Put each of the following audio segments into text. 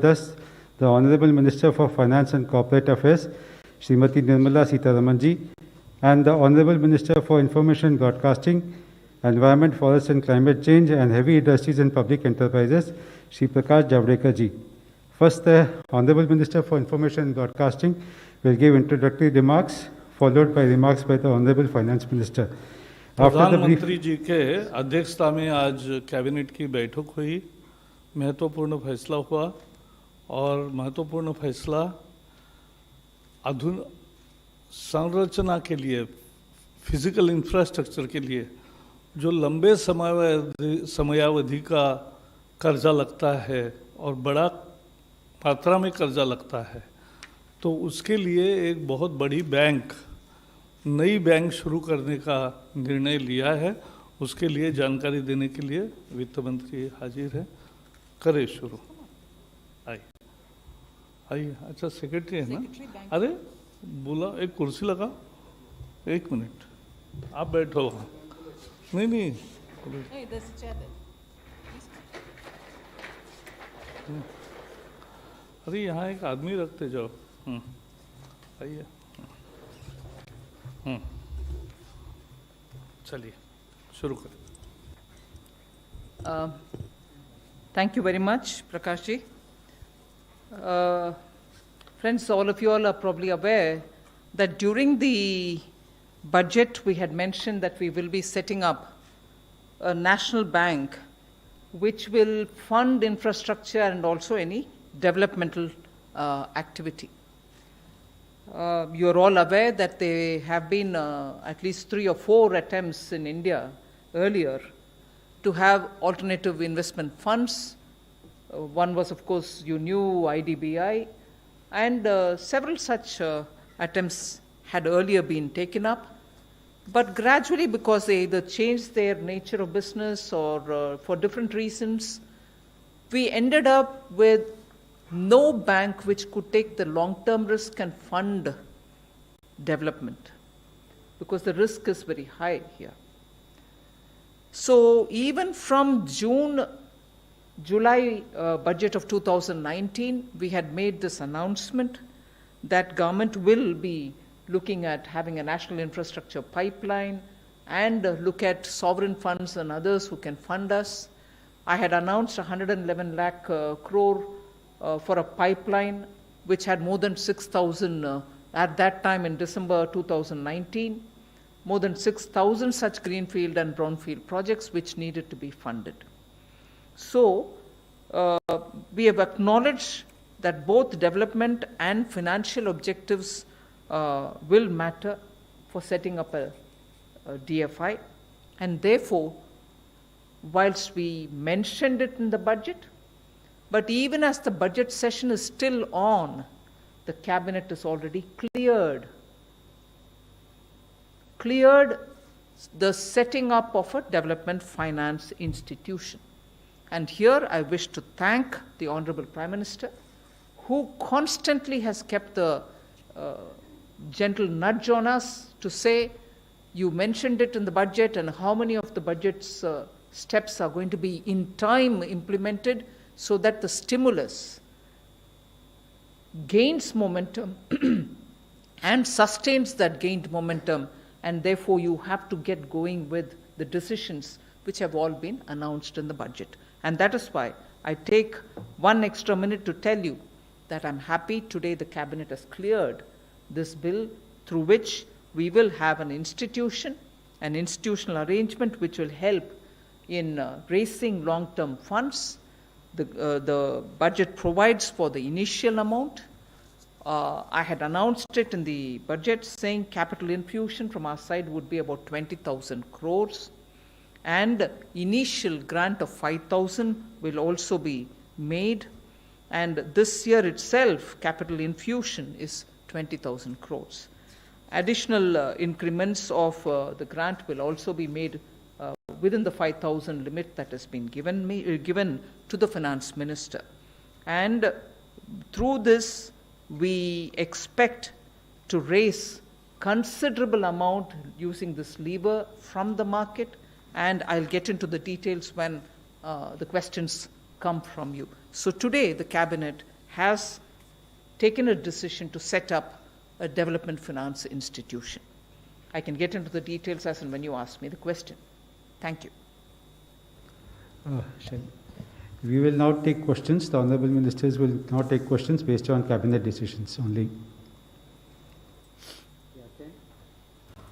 Thus, the Honorable Minister for Finance and Corporate Affairs, Srimati Nirmala Sitharaman ji, and the Honorable Minister for Information Broadcasting, Environment, Forest and Climate Change, and Heavy Industries and Public Enterprises, Shri Prakash Javadekar ji. First, the Honorable Minister for Information and Broadcasting will give introductory remarks, followed by remarks by the Honorable Finance Minister. प्रधानमंत्री जी के अध्यक्षता में आज cabinet की बैठक हुई, महत्वपूर्ण फैसला हुआ और महत्वपूर्ण फैसला संरचना के लिए, फिजिकल इंफ्रास्ट्रक्चर के लिए जो लंबे समयावधि का कर्जा लगता है और बड़ा मात्रा में कर्जा लगता है, तो उसके लिए एक बहुत बड़ी नई बैंक शुरू करने का निर्णय लिया है। उसके लिए जानकारी देने के लिए वित्त मंत्री हाजिर है। करें शुरू। आइए। अच्छा, सेक्रेटरी है ना? अरे बोला, एक कुर्सी लगा, 1 मिनट आप बैठो। नहीं अरे यहाँ एक आदमी रखते जाओ। आइए। चलिए शुरू करें। Thank you very much, Prakash ji. Friends, all of you all are probably aware that during the budget we had mentioned that we will be setting up a national bank which will fund infrastructure and also any developmental activity. You are all aware that there have been at least 3 or 4 attempts in India earlier to have alternative investment funds. One was, of course, you knew, IDBI, and several such attempts had earlier been taken up. But gradually, because they either changed their nature of business or for different reasons, we ended up with no bank which could take the long-term risk and fund development, because the risk is very high here. So even from July budget of 2019, we had made this announcement that government will be looking at having a national infrastructure pipeline and look at sovereign funds and others who can fund us. I had announced 111 lakh crore for a pipeline which had more than 6,000 at that time in December 2019, more than 6,000 such greenfield and brownfield projects which needed to be funded. So we have acknowledged that both development and financial objectives will matter for setting up a DFI, and therefore, whilst we mentioned it in the budget, but even as the budget session is still on, the cabinet is already cleared the setting up of a development finance institution. And here I wish to thank the Honorable Prime Minister, who constantly has kept the gentle nudge on us to say, you mentioned it in the budget, and how many of the budget's steps are going to be in time implemented, so that the stimulus gains momentum and sustains that gained momentum, and therefore you have to get going with the decisions which have all been announced in the budget. And that is why I take 1 extra minute to tell you that I'm happy today the cabinet has cleared this bill, through which we will have an institutional arrangement which will help in raising long-term funds. The budget provides for the initial amount. I had announced it in the budget saying capital infusion from our side would be about 20,000 crores, and initial grant of 5,000 will also be made, and this year itself capital infusion is 20,000 crores. Additional increments of the grant will also be made within the 5,000 limit that has been given to the finance minister. And through this, we expect to raise considerable amount using this lever from the market, and I'll get into the details when the questions come from you. So today, the cabinet has taken a decision to set up a development finance institution. I can get into the details as and when you ask me the question. Thank you. Shri. We will now take questions. The Honorable Ministers will now take questions based on Cabinet decisions only.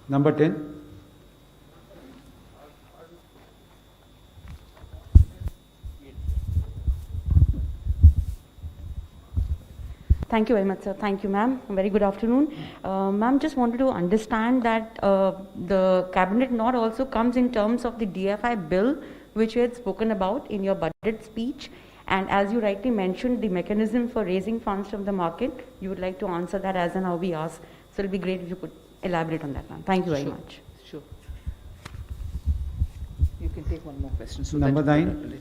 Number 10. Thank you very much, sir. Thank you, ma'am. Very good afternoon. Ma'am, just wanted to understand that the cabinet note also comes in terms of the DFI bill, which you had spoken about in your budget speech. And as you rightly mentioned, the mechanism for raising funds from the market, you would like to answer that as and how we ask. So it'll be great if you could elaborate on that, ma'am. Thank you very much. Sure. You can take one more question. So Number that 9.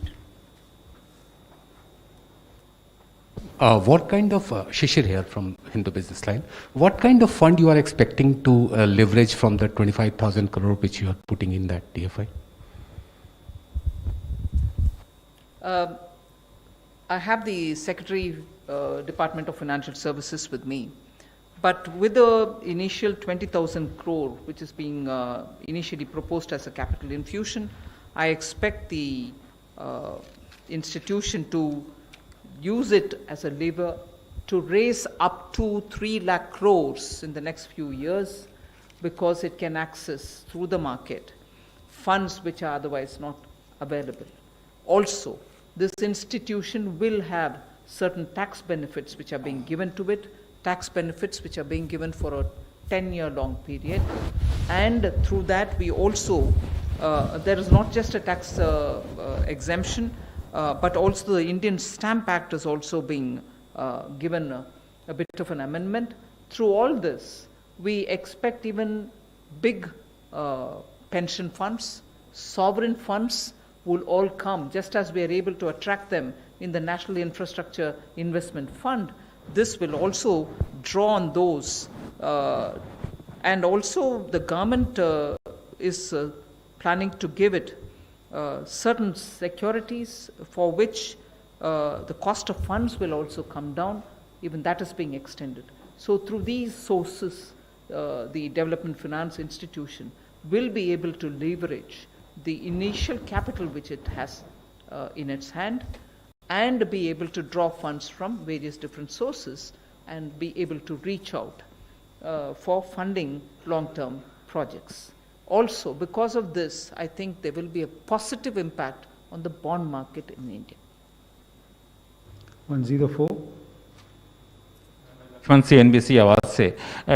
What kind of, Shishir here from Hindu Business Line, what kind of fund you are expecting to leverage from the 25,000 crore which you are putting in that DFI? I have the Secretary, Department of Financial Services with me. But with the initial 20,000 crore, which is being initially proposed as a capital infusion, I expect the institution to use it as a lever to raise up to 3 lakh crores in the next few years, because it can access through the market funds which are otherwise not available. Also, this institution will have certain tax benefits which are being given to it, tax benefits which are being given for a 10-year long period. And through that, we also, there is not just a tax exemption, but also the Indian Stamp Act is also being given a bit of an amendment. Through all this, we expect even big pension funds, sovereign funds will all come, just as we are able to attract them in the National Infrastructure Investment Fund. This will also draw on those. And also the government is planning to give it certain securities for which the cost of funds will also come down. Even that is being extended. So through these sources, the Development Finance Institution will be able to leverage the initial capital which it has in its hand, and be able to draw funds from various different sources and be able to reach out for funding long-term projects. Also, because of this, I think there will be a positive impact on the bond market in India. 104. से NBC आवाज़ से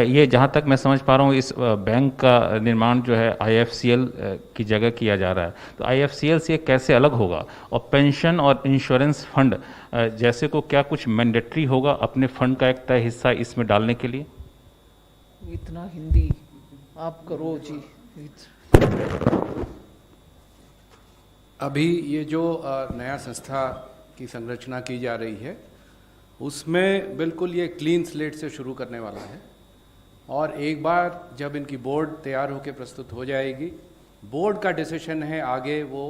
ये जहाँ तक मैं समझ पा रहा हूँ, इस बैंक का निर्माण जो है आईएफसीएल की जगह किया जा रहा है, तो आईएफसीएल से कैसे अलग होगा? और पेंशन और इंश्योरेंस फंड जैसे को क्या कुछ मैंडेटरी होगा अपने फंड का एक तय हिस्सा इसमें डालने के लिए? इतना हिंदी आप करो जी। अभी ये जो नया संस्था की संरचना की जा रही है, उसमें बिल्कुल ये क्लीन स्लेट से शुरू करने वाला है। और एक बार जब इनकी बोर्ड तैयार होकर प्रस्तुत हो जाएगी, बोर्ड का डिसीजन है आगे वो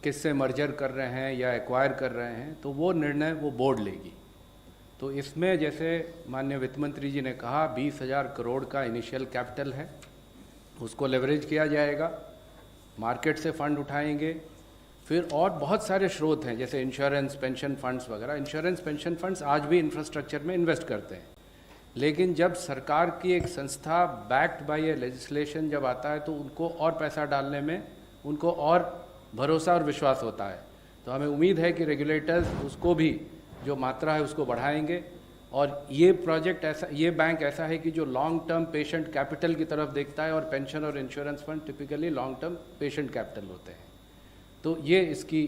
किससे मर्जर कर रहे हैं या एक्वायर कर रहे हैं, तो वो निर्णय वो बोर्ड लेगी। तो इसमें जैसे माननीय वित्त मंत्री जी ने कहा 20,000 करोड़ का इनिशियल कैपिटल है, उसको लेवरेज किया जाएगा, मार्केट से फंड उठाएंगे, फिर और बहुत सारे स्रोत हैं जैसे इंश्योरेंस, पेंशन फंड्स वगैरह। इंश्योरेंस, पेंशन फंड्स आज भी इंफ्रास्ट्रक्चर में इन्वेस्ट करते हैं, लेकिन जब सरकार की एक संस्था बैक्ड बाय ए लेजिस्लेशन जब आता है तो उनको और पैसा डालने में उनको और भरोसा और विश्वास होता है। तो हमें उम्मीद है कि रेगुलेटर्स उसको भी जो मात्रा है उसको बढ़ाएंगे। और ये प्रोजेक्ट ऐसा, ये बैंक ऐसा है कि जो लॉन्ग टर्म पेशेंट कैपिटल की तरफ देखता है, और पेंशन और insurance fund typically long term patient capital होते हैं। तो ये इसकी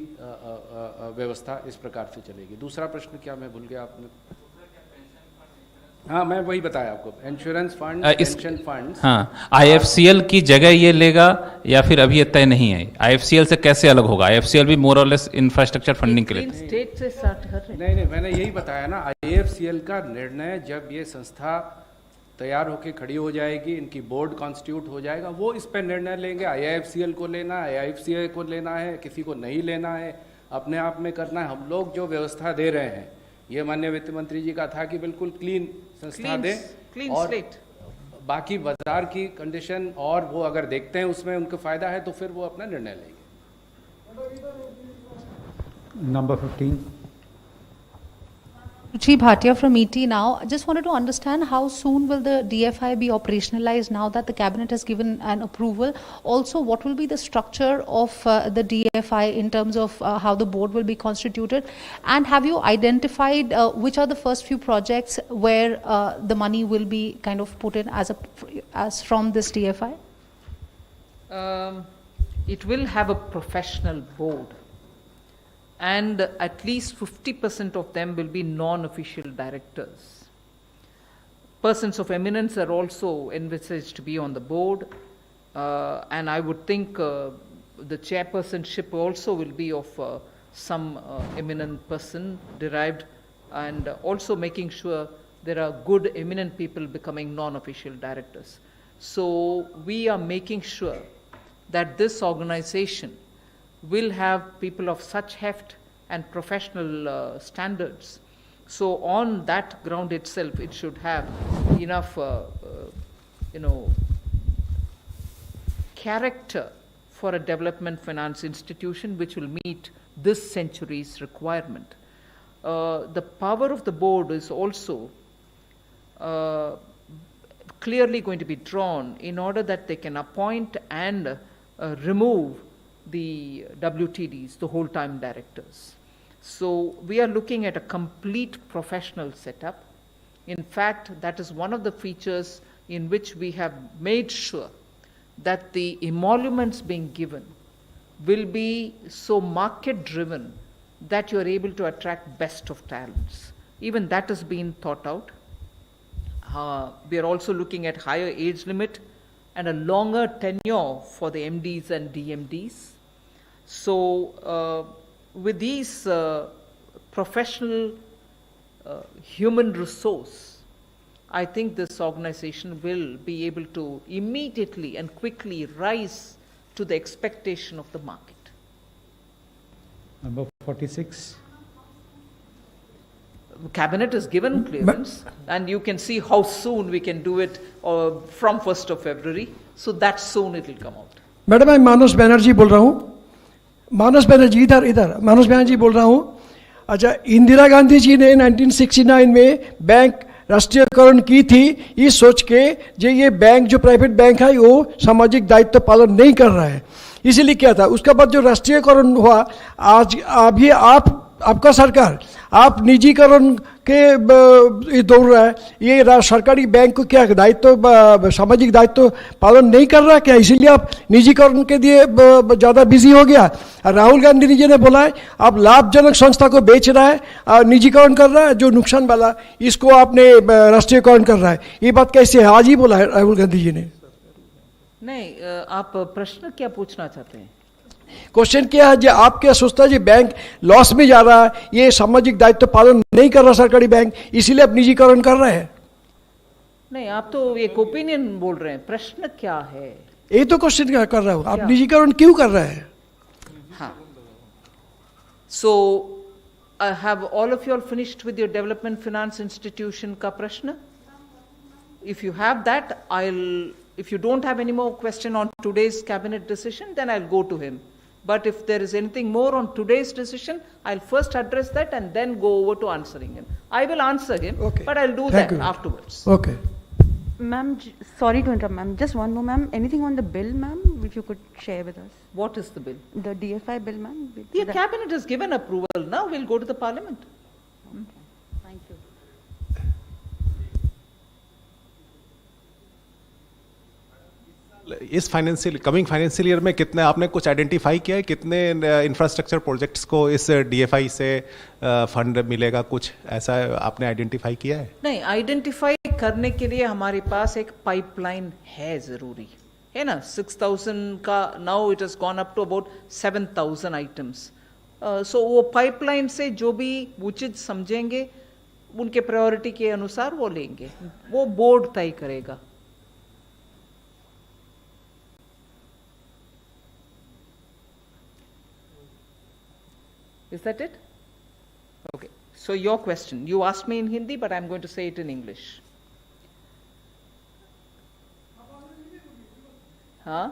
व्यवस्था इस प्रकार से चलेगी। दूसरा प्रश्न क्या मैं भूल गया आपने? हाँ, मैं वही बताया आपको, इंश्योरेंस फंड, पेंशन फंड। हाँ, आईएफसीएल की जगह ये लेगा या फिर अभी ये तय नहीं है? आईएफसीएल से कैसे अलग होगा? आईएफसीएल भी मोर और लेस इंफ्रास्ट्रक्चर फंडिंग के लिए स्टेट से स्टार्ट कर रहे हैं। नहीं, मैंने यही बताया ना, आईएफसीएल का निर्णय जब ये संस्था तैयार होकर खड़ी हो जाएगी, इनकी बोर्ड कॉन्स्टिट्यूट हो जाएगा, वो इस पर निर्णय लेंगे। आईआईएफसीएल को लेना है, आईआईएफसीएल को लेना है, किसी को नहीं लेना है, अपने आप में करना है। हम लोग जो व्यवस्था दे रहे हैं ये माननीय वित्त मंत्री जी का था कि बिल्कुल क्लीन संस्था दें clean और slate. बाकी बाजार की कंडीशन और वो अगर देखते हैं उसमें उनको फायदा है तो फिर वो अपना निर्णय लेंगे। Number 15. Shri Bhatia from ET now. I just wanted to understand how soon will the DFI be operationalized now that the cabinet has given an approval? Also, what will be the structure of the DFI in terms of how the board will be constituted? And have you identified which are the first few projects where the money will be kind of put in as from this DFI? It will have a professional board, and at least 50% of them will be non-official directors. Persons of eminence are also envisaged to be on the board, and I would think the chairpersonship also will be of some eminent person derived, and also making sure there are good eminent people becoming non-official directors. So we are making sure that this organization will have people of such heft and professional standards. So on that ground itself, it should have enough, character for a development finance institution which will meet this century's requirement. The power of the board is also clearly going to be drawn in order that they can appoint and remove the WTDs, the whole-time directors. So we are looking at a complete professional setup. In fact, that is one of the features in which we have made sure that the emoluments being given will be so market-driven that you are able to attract best of talents. Even that has been thought out. We are also looking at higher age limit and a longer tenure for the MDs and DMDs. So with these professional human resource, I think this organization will be able to immediately and quickly rise to the expectation of the market. Number 46. Cabinet has given clearance, and you can see how soon we can do it from 1st of February. So that soon it will come out. Madam मैं मानस बनर्जी बोल रहा हूँ। मानस बनर्जी इधर मानस बनर्जी बोल रहा हूँ। अच्छा, इंदिरा गांधी जी ने 1969 में बैंक राष्ट्रीयकरण की थी इस सोच के जो ये बैंक जो प्राइवेट बैंक है वो सामाजिक दायित्व पालन नहीं कर रहा है, इसीलिए क्या था। उसके बाद जो राष्ट्रीयकरण हुआ, आज अभी आपका सरकार आप निजीकरण के दौड़ रहा है। ये सरकारी बैंक को क्या दायित्व सामाजिक दायित्व पालन नहीं कर रहा क्या, इसीलिए आप निजीकरण के लिए ज़्यादा बिजी हो गया। राहुल गांधी जी ने बोला है आप लाभजनक संस्था को बेच रहा है, निजीकरण कर रहा है, जो नुकसान वाला इसको आपने राष्ट्रीयकरण कर रहा है। ये बात कैसे है, आज ही बोला है राहुल गांधी जी ने। नहीं, आप प्रश्न क्या पूछना चाहते हैं? क्वेश्चन क्या है, जो आप क्या सोचता है जी बैंक लॉस में जा रहा है, ये सामाजिक दायित्व पालन नहीं कर रहा सरकारी बैंक, इसीलिए आप निजीकरण कर रहे हैं? नहीं, आप तो एक ओपिनियन बोल रहे हैं, प्रश्न क्या है? यही तो क्वेश्चन कर रहा हूँ, आप निजीकरण क्यों कर रहे हैं? हाँ, so have all of you all finished with your development finance institution का प्रश्न? If you have that, if you don't have any more question on today's cabinet decision, then I'll go to him. But if there is anything more on today's decision, I'll first address that and then go over to answering him. I will answer him, okay, but I'll do Thank that you. afterwards. Okay. Ma'am, sorry to interrupt, ma'am. Just one more, ma'am. Anything on the bill, ma'am, if you could share with us? What is the bill? The DFI bill, ma'am? The cabinet has given approval. Now we'll go to the parliament. Thank you. इस coming financial year में कितने आपने कुछ identify किया है, कितने infrastructure projects को इस डीएफआई से फंड मिलेगा, कुछ ऐसा आपने आइडेंटिफाई किया है? नहीं, आइडेंटिफाई करने के लिए हमारे पास एक पाइपलाइन है, जरूरी है ना। 6,000 का now it has gone up to about 7,000 items. So वो पाइपलाइन से जो भी उचित समझेंगे उनके प्रायोरिटी के अनुसार वो लेंगे, वो बोर्ड तय करेगा। Is that it? Okay. So your question, you asked me in Hindi, but I'm going to say it in English. Huh?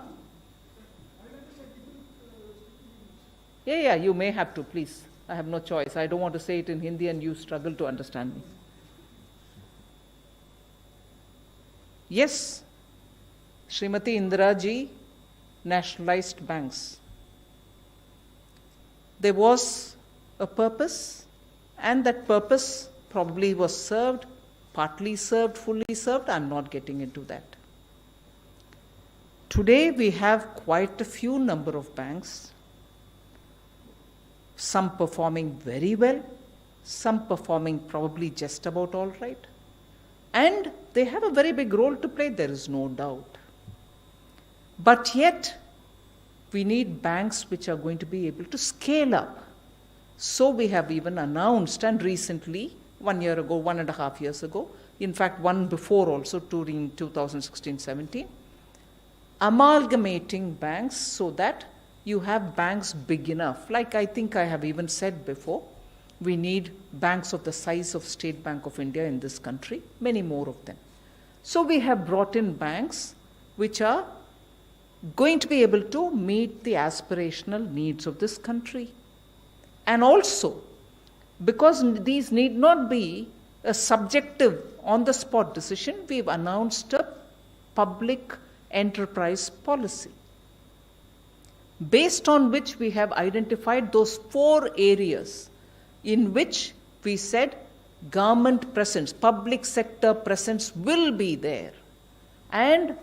Yeah, you may have to, please. I have no choice. I don't want to say it in Hindi and you struggle to understand me. Yes, Srimati Indira ji nationalized banks. There was a purpose, and that purpose probably was served, partly served, fully served. I'm not getting into that. Today we have quite a few number of banks, some performing very well, some performing probably just about all right. And they have a very big role to play, there is no doubt. But yet, we need banks which are going to be able to scale up. So we have even announced, and recently, 1 year ago, 1.5 years ago, in fact one before also, during 2016-17, amalgamating banks so that you have banks big enough. Like I think I have even said before, we need banks of the size of State Bank of India in this country, many more of them. So we have brought in banks which are going to be able to meet the aspirational needs of this country. And also, because these need not be a subjective, on-the-spot decision, we've announced a public enterprise policy, based on which we have identified those 4 areas in which we said government presence, public sector presence will be there, and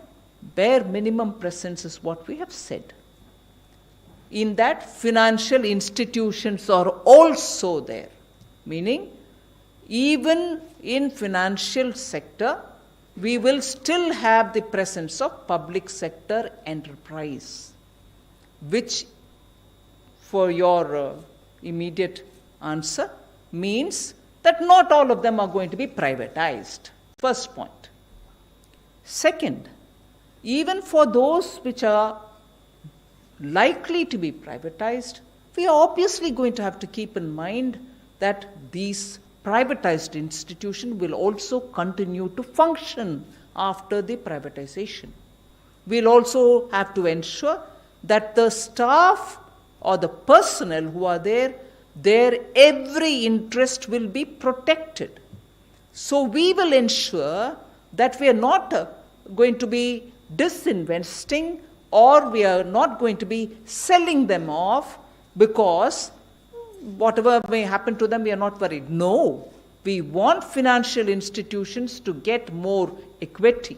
bare minimum presence is what we have said. In that, financial institutions are also there, meaning even in financial sector, we will still have the presence of public sector enterprise, which, for your immediate answer, means that not all of them are going to be privatized. First point. Second, even for those which are likely to be privatized, we are obviously going to have to keep in mind that these privatized institutions will also continue to function after the privatization. We'll also have to ensure that the staff or the personnel who are there, their every interest will be protected. So we will ensure that we are not going to be disinvesting, or we are not going to be selling them off because whatever may happen to them, we are not worried. No, we want financial institutions to get more equity,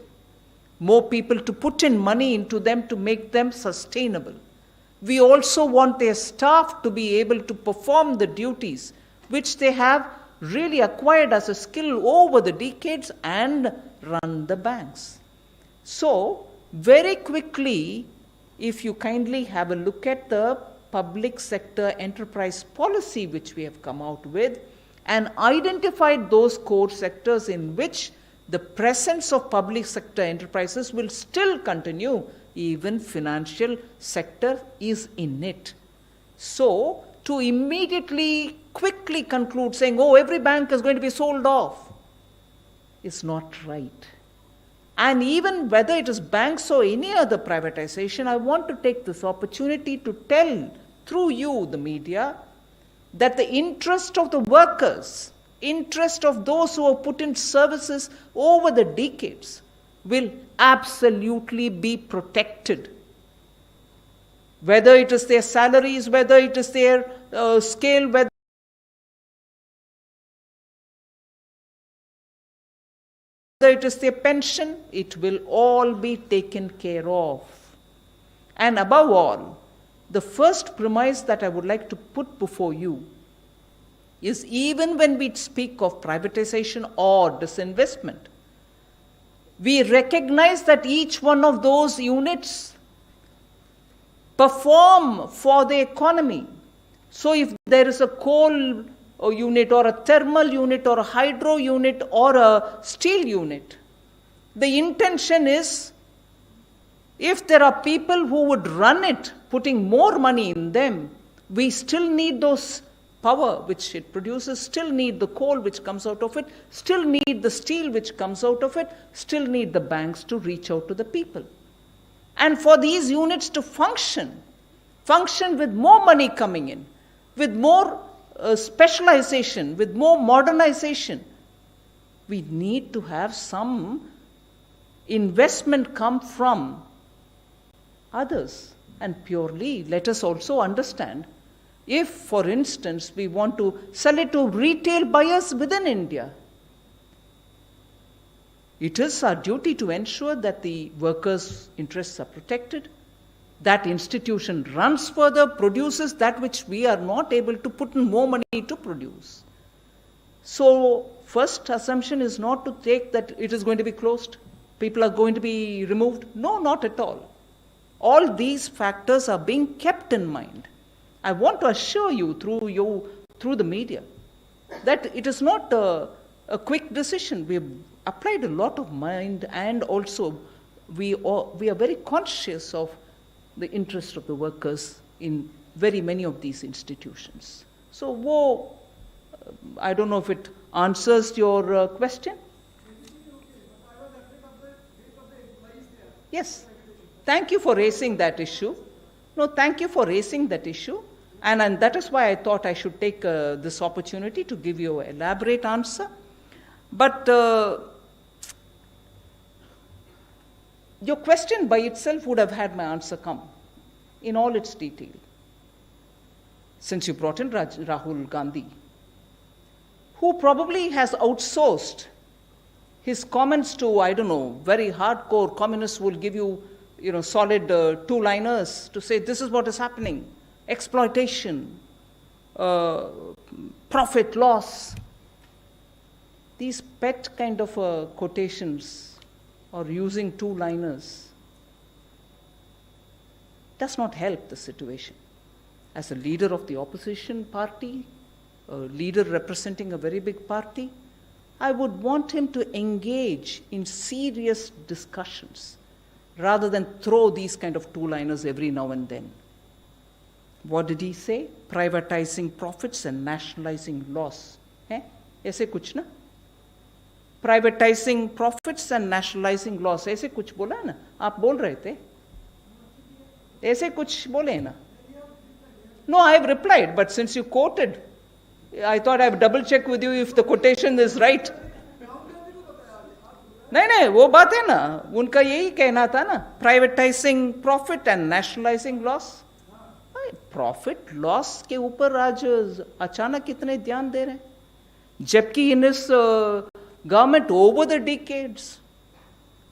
more people to put in money into them to make them sustainable. We also want their staff to be able to perform the duties which they have really acquired as a skill over the decades and run the banks. So, very quickly, if you kindly have a look at the public sector enterprise policy which we have come out with and identified those core sectors in which the presence of public sector enterprises will still continue, even financial sector is in it. So, to immediately, quickly conclude saying, oh, every bank is going to be sold off, is not right. And even whether it is banks or any other privatization, I want to take this opportunity to tell, through you, the media, that the interest of the workers, interest of those who have put in services over the decades will absolutely be protected. Whether it is their salaries, whether it is their scale, whether it is their pension, it will all be taken care of. And above all, the first premise that I would like to put before you is, even when we speak of privatization or disinvestment, we recognize that each one of those units perform for the economy. So if there is a coal unit or a thermal unit or a hydro unit or a steel unit, the intention is, if there are people who would run it, putting more money in them, we still need those power which it produces, still need the coal which comes out of it, still need the steel which comes out of it, still need the banks to reach out to the people. And for these units to function with more money coming in, with more specialization, with more modernization, we need to have some investment come from others. And purely, let us also understand, if, for instance, we want to sell it to retail buyers within India, it is our duty to ensure that the workers' interests are protected, that institution runs further, produces that which we are not able to put in more money to produce. So, first assumption is not to take that it is going to be closed, people are going to be removed. No, not at all. All these factors are being kept in mind. I want to assure you through the media that it is not a quick decision. We have applied a lot of mind, and also we are very conscious of the interest of the workers in very many of these institutions. So, I don't know if it answers your question. Yes. Thank you for raising that issue. No, thank you for raising that issue. And that is why I thought I should take this opportunity to give you an elaborate answer. But your question by itself would have had my answer come in all its detail. Since you brought in Rahul Gandhi, who probably has outsourced his comments to, I don't know, very hardcore communists will give you, solid two-liners to say this is what is happening. Exploitation, profit, loss. These pet kind of quotations or using two-liners does not help the situation. As a leader of the opposition party, a leader representing a very big party, I would want him to engage in serious discussions rather than throw these kind of two-liners every now and then. What did he say? Privatizing profits and nationalizing loss. ऐसे कुछ ना? Privatizing profits and nationalizing loss. ऐसे कुछ बोला है ना? आप बोल रहे थे? ऐसे कुछ बोले ना? No, I have replied, but since you quoted, I thought I have double checked with you if the quotation is right. नहीं, वो बात है ना, उनका यही कहना था ना, privatizing profit and nationalizing loss. Profit loss के ऊपर आज अचानक कितने ध्यान दे रहे हैं, जबकि इन इस government over the decades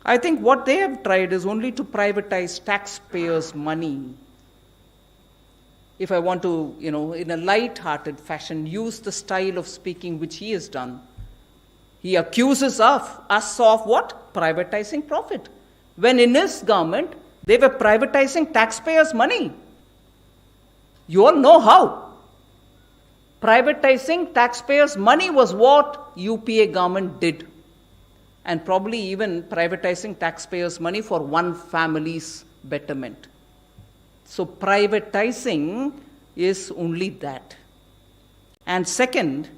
I think what they have tried is only to privatize taxpayers' money. If I want to, in a light-hearted fashion, use the style of speaking which he has done, he accuses us of what? Privatizing profit. When in his government, they were privatizing taxpayers' money. You all know how. Privatizing taxpayers' money was what UPA government did. And probably even privatizing taxpayers' money for one family's betterment. So privatizing is only that. And second,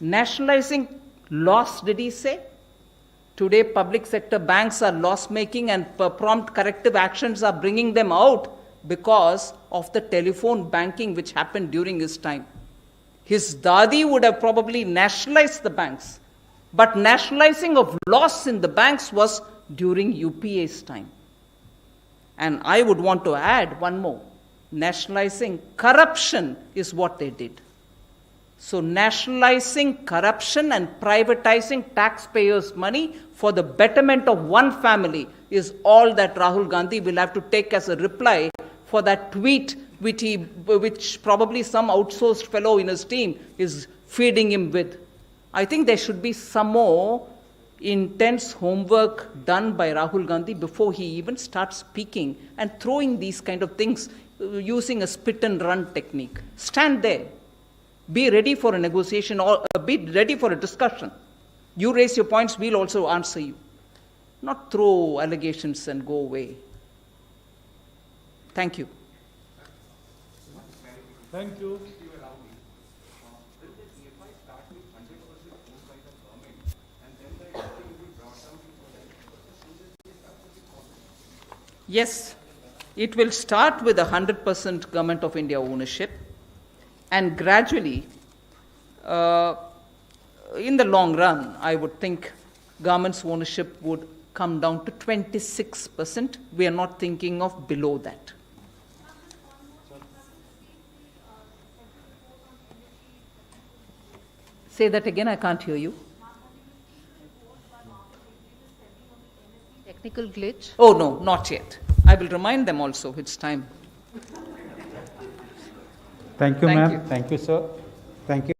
nationalizing loss, did he say? Today public sector banks are loss-making and prompt corrective actions are bringing them out because of the telephone banking which happened during his time. His dadi would have probably nationalized the banks. But nationalizing of loss in the banks was during UPA's time. And I would want to add one more. Nationalizing corruption is what they did. So nationalizing corruption and privatizing taxpayers' money for the betterment of one family is all that Rahul Gandhi will have to take as a reply for that tweet which probably some outsourced fellow in his team is feeding him with. I think there should be some more intense homework done by Rahul Gandhi before he even starts speaking and throwing these kind of things using a spit and run technique. Stand there. Be ready for a negotiation or be ready for a discussion. You raise your points, we'll also answer you. Not throw allegations and go away. Thank you. Thank you. Yes, it will start with 100% Government of India ownership, and gradually, in the long run, I would think government's ownership would come down to 26%. We are not thinking of below that. Say that again, I can't hear you. Technical glitch. Oh, no, not yet. I will remind them also, it's time. Thank you, Thank ma'am. you. Thank you, sir. Thank you.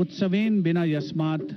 उत्सवेन विना यस्मात्